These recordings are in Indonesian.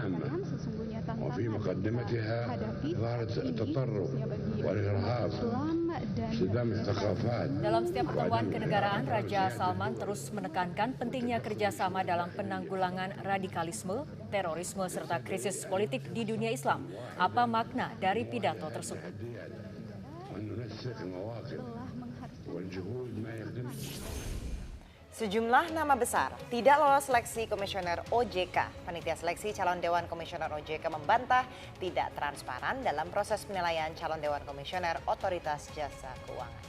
عامة وفي مقدمتها ظاهرة التطرف والإرهاب صدام الثقافات. Dalam setiap pertemuan kenegaraan, Raja Salman terus menekankan pentingnya kerjasama dalam penanggulangan radikalisme, terorisme, serta krisis politik di dunia Islam. Apa makna dari pidato tersebut? Sejumlah nama besar tidak lolos seleksi komisioner OJK. Panitia seleksi calon Dewan Komisioner OJK membantah tidak transparan dalam proses penilaian calon Dewan Komisioner Otoritas Jasa Keuangan.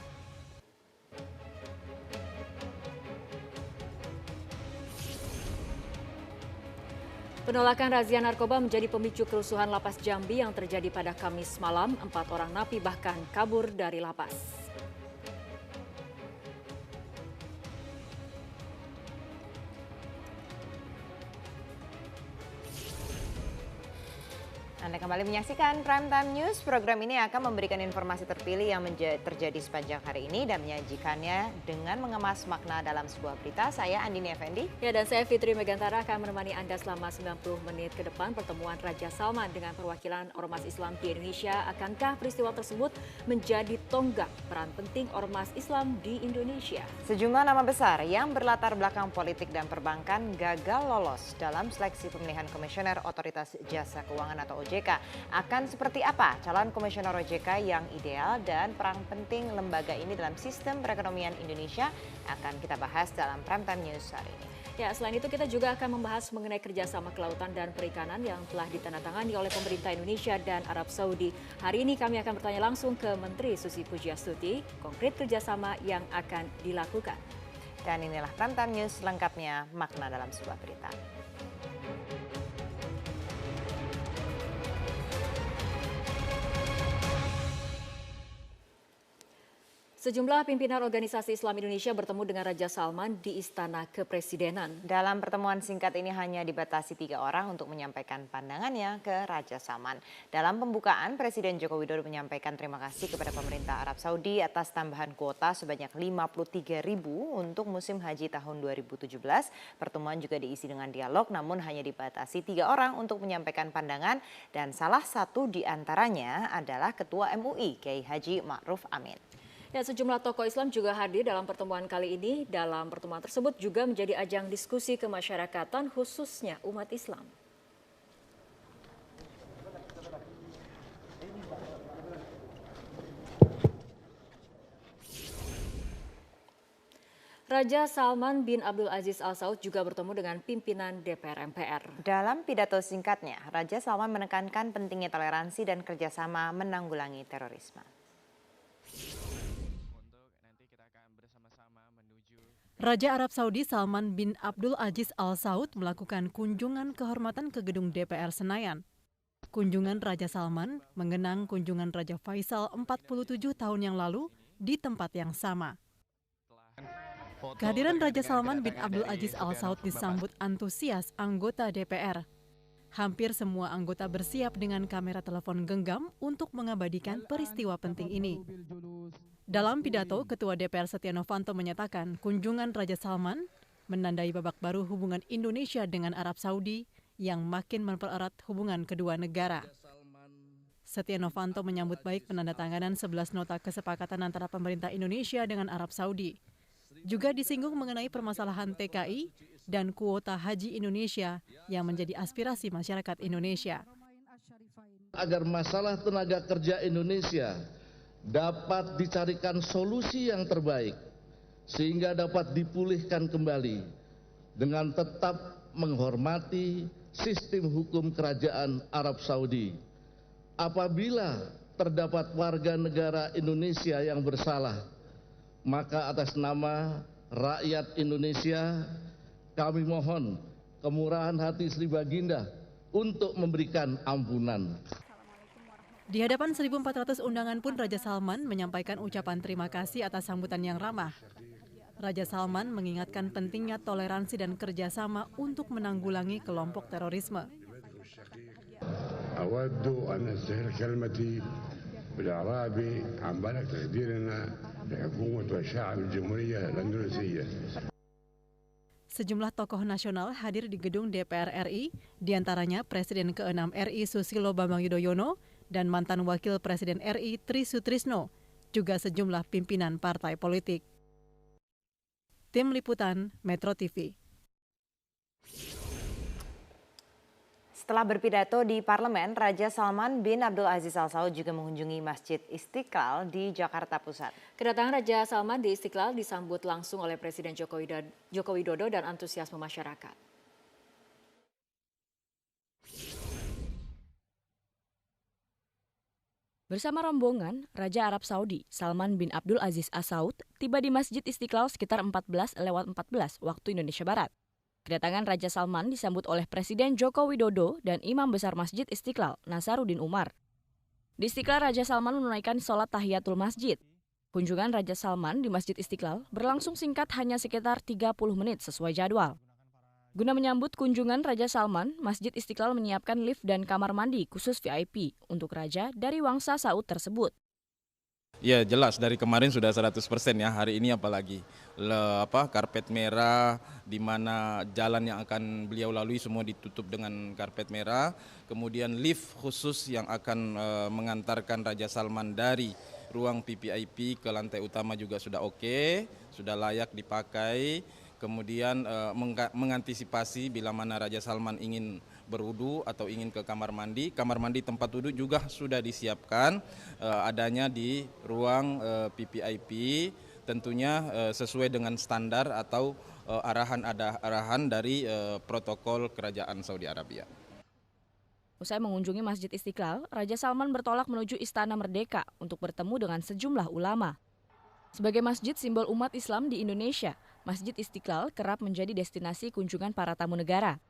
Penolakan razia narkoba menjadi pemicu kerusuhan Lapas Jambi yang terjadi pada Kamis malam. 4 orang napi bahkan kabur dari lapas. Anda kembali menyaksikan Primetime News. Program ini akan memberikan informasi terpilih yang terjadi sepanjang hari ini dan menyajikannya dengan mengemas makna dalam sebuah berita. Saya Andini Effendi. Ya, dan saya Fitri Megantara akan menemani Anda selama 90 menit ke depan. Pertemuan Raja Salman dengan perwakilan Ormas Islam di Indonesia. Akankah peristiwa tersebut menjadi tonggak peran penting Ormas Islam di Indonesia? Sejumlah nama besar yang berlatar belakang politik dan perbankan gagal lolos dalam seleksi pemilihan Komisioner Otoritas Jasa Keuangan atau OJK. Akan seperti apa calon komisioner OJK yang ideal dan peran penting lembaga ini dalam sistem perekonomian Indonesia akan kita bahas dalam Primetime News hari ini. Ya, selain itu kita juga akan membahas mengenai kerjasama kelautan dan perikanan yang telah ditandatangani oleh pemerintah Indonesia dan Arab Saudi. Hari ini kami akan bertanya langsung ke Menteri Susi Pujiastuti, konkret kerjasama yang akan dilakukan. Dan inilah Primetime News lengkapnya, makna dalam sebuah berita. Sejumlah pimpinan organisasi Islam Indonesia bertemu dengan Raja Salman di Istana Kepresidenan. Dalam pertemuan singkat ini hanya dibatasi 3 orang untuk menyampaikan pandangannya ke Raja Salman. Dalam pembukaan, Presiden Joko Widodo menyampaikan terima kasih kepada pemerintah Arab Saudi atas tambahan kuota sebanyak 53.000 untuk musim haji tahun 2017. Pertemuan juga diisi dengan dialog, namun hanya dibatasi 3 orang untuk menyampaikan pandangan dan salah satu di antaranya adalah Ketua MUI, Kiai Haji Ma'ruf Amin. Ya, sejumlah tokoh Islam juga hadir dalam pertemuan kali ini. Dalam pertemuan tersebut juga menjadi ajang diskusi kemasyarakatan khususnya umat Islam. Raja Salman bin Abdul Aziz Al Saud juga bertemu dengan pimpinan DPR MPR. Dalam pidato singkatnya, Raja Salman menekankan pentingnya toleransi dan kerjasama menanggulangi terorisme. Raja Arab Saudi Salman bin Abdul Aziz Al Saud melakukan kunjungan kehormatan ke gedung DPR Senayan. Kunjungan Raja Salman mengenang kunjungan Raja Faisal 47 tahun yang lalu di tempat yang sama. Kehadiran Raja Salman bin Abdul Aziz Al Saud disambut antusias anggota DPR. Hampir semua anggota bersiap dengan kamera telepon genggam untuk mengabadikan peristiwa penting ini. Dalam pidato, Ketua DPR Setia Novanto menyatakan kunjungan Raja Salman menandai babak baru hubungan Indonesia dengan Arab Saudi yang makin mempererat hubungan kedua negara. Setia Novanto menyambut baik penandatanganan 11 nota kesepakatan antara pemerintah Indonesia dengan Arab Saudi. Juga disinggung mengenai permasalahan TKI dan kuota haji Indonesia yang menjadi aspirasi masyarakat Indonesia. Agar masalah tenaga kerja Indonesia dapat dicarikan solusi yang terbaik sehingga dapat dipulihkan kembali dengan tetap menghormati sistem hukum kerajaan Arab Saudi. Apabila terdapat warga negara Indonesia yang bersalah, maka atas nama rakyat Indonesia kami mohon kemurahan hati Sri Baginda untuk memberikan ampunan. Di hadapan 1.400 undangan pun Raja Salman menyampaikan ucapan terima kasih atas sambutan yang ramah. Raja Salman mengingatkan pentingnya toleransi dan kerjasama untuk menanggulangi kelompok terorisme. أود أن أستهل كلمتي بالإعرابي عن بلغ تقديرنا لحكومة وشعب الجمهورية الأندونيسية. Sejumlah tokoh nasional hadir di gedung DPR RI, diantaranya Presiden ke-6 RI Susilo Bambang Yudhoyono dan mantan Wakil Presiden RI Tri Sutrisno, juga sejumlah pimpinan partai politik. Tim Liputan Metro TV. Setelah berpidato di parlemen, Raja Salman bin Abdul Aziz Al Saud juga mengunjungi Masjid Istiqlal di Jakarta Pusat. Kedatangan Raja Salman di Istiqlal disambut langsung oleh Presiden Joko Widodo dan antusiasme masyarakat. Bersama rombongan, Raja Arab Saudi Salman bin Abdul Aziz Al Saud tiba di Masjid Istiqlal sekitar 14:14 waktu Indonesia Barat. Kedatangan Raja Salman disambut oleh Presiden Joko Widodo dan Imam Besar Masjid Istiqlal, Nasaruddin Umar. Di Istiqlal, Raja Salman menunaikan sholat tahiyatul masjid. Kunjungan Raja Salman di Masjid Istiqlal berlangsung singkat hanya sekitar 30 menit sesuai jadwal. Guna menyambut kunjungan Raja Salman, Masjid Istiqlal menyiapkan lift dan kamar mandi khusus VIP untuk Raja dari Wangsa Saud tersebut. Ya jelas dari kemarin sudah 100% ya, hari ini apalagi karpet merah di mana jalan yang akan beliau lalui semua ditutup dengan karpet merah. Kemudian lift khusus yang akan mengantarkan Raja Salman dari ruang VVIP ke lantai utama juga sudah oke, sudah layak dipakai. Kemudian mengantisipasi bila mana Raja Salman ingin berwudu atau ingin ke kamar mandi tempat wudhu juga sudah disiapkan adanya di ruang VVIP, tentunya sesuai dengan standar atau arahan dari protokol Kerajaan Saudi Arabia. Usai mengunjungi Masjid Istiqlal, Raja Salman bertolak menuju Istana Merdeka untuk bertemu dengan sejumlah ulama. Sebagai masjid simbol umat Islam di Indonesia, Masjid Istiqlal kerap menjadi destinasi kunjungan para tamu negara.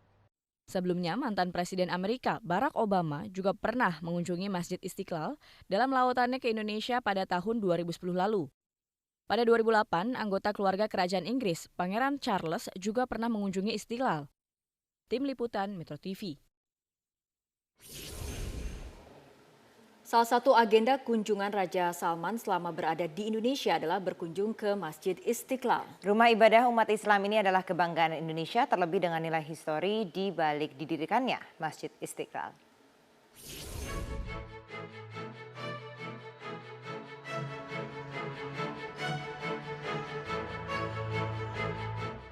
Sebelumnya, mantan Presiden Amerika Barack Obama juga pernah mengunjungi Masjid Istiqlal dalam lawatannya ke Indonesia pada tahun 2010 lalu. Pada 2008, anggota keluarga Kerajaan Inggris, Pangeran Charles juga pernah mengunjungi Istiqlal. Tim Liputan Metro TV. Salah satu agenda kunjungan Raja Salman selama berada di Indonesia adalah berkunjung ke Masjid Istiqlal. Rumah ibadah umat Islam ini adalah kebanggaan Indonesia, terlebih dengan nilai histori di balik didirikannya Masjid Istiqlal.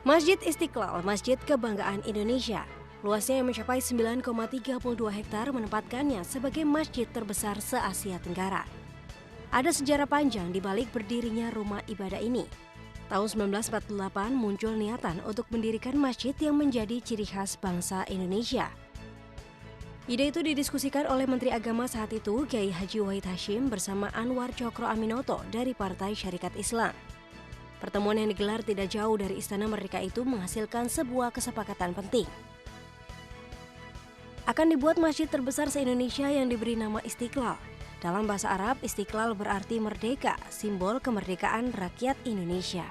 Masjid Istiqlal, masjid kebanggaan Indonesia. Luasnya yang mencapai 9,32 hektar menempatkannya sebagai masjid terbesar se-Asia Tenggara. Ada sejarah panjang di balik berdirinya rumah ibadah ini. Tahun 1948 muncul niatan untuk mendirikan masjid yang menjadi ciri khas bangsa Indonesia. Ide itu didiskusikan oleh Menteri Agama saat itu, Kiai Haji Wahid Hasyim bersama Anwar Cokro Aminoto dari Partai Syarikat Islam. Pertemuan yang digelar tidak jauh dari Istana Merdeka itu menghasilkan sebuah kesepakatan penting. Akan dibuat masjid terbesar se-Indonesia yang diberi nama Istiqlal. Dalam bahasa Arab, Istiqlal berarti merdeka, simbol kemerdekaan rakyat Indonesia.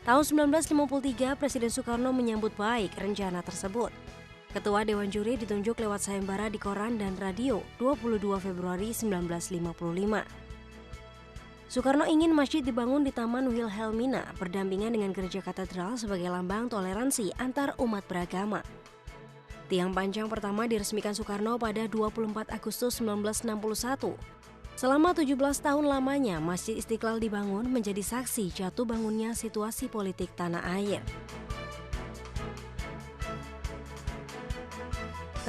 Tahun 1953, Presiden Soekarno menyambut baik rencana tersebut. Ketua Dewan Juri ditunjuk lewat sayembara di koran dan radio 22 Februari 1955. Soekarno ingin masjid dibangun di Taman Wilhelmina berdampingan dengan gereja katedral sebagai lambang toleransi antar umat beragama. Tiang panjang pertama diresmikan Soekarno pada 24 Agustus 1961. Selama 17 tahun lamanya, Masjid Istiqlal dibangun menjadi saksi jatuh bangunnya situasi politik tanah air.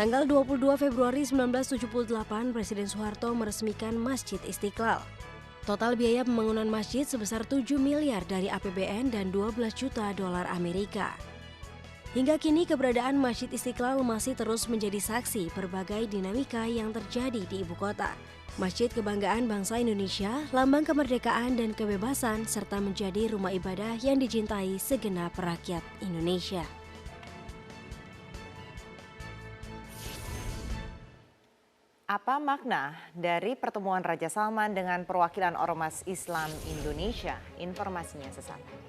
Tanggal 22 Februari 1978, Presiden Soeharto meresmikan Masjid Istiqlal. Total biaya pembangunan masjid sebesar 7 miliar dari APBN dan 12 juta dolar Amerika. Hingga kini keberadaan Masjid Istiqlal masih terus menjadi saksi berbagai dinamika yang terjadi di ibu kota. Masjid kebanggaan bangsa Indonesia, lambang kemerdekaan dan kebebasan, serta menjadi rumah ibadah yang dicintai segenap rakyat Indonesia. Apa makna dari pertemuan Raja Salman dengan perwakilan Ormas Islam Indonesia? Informasinya sesaat lagi.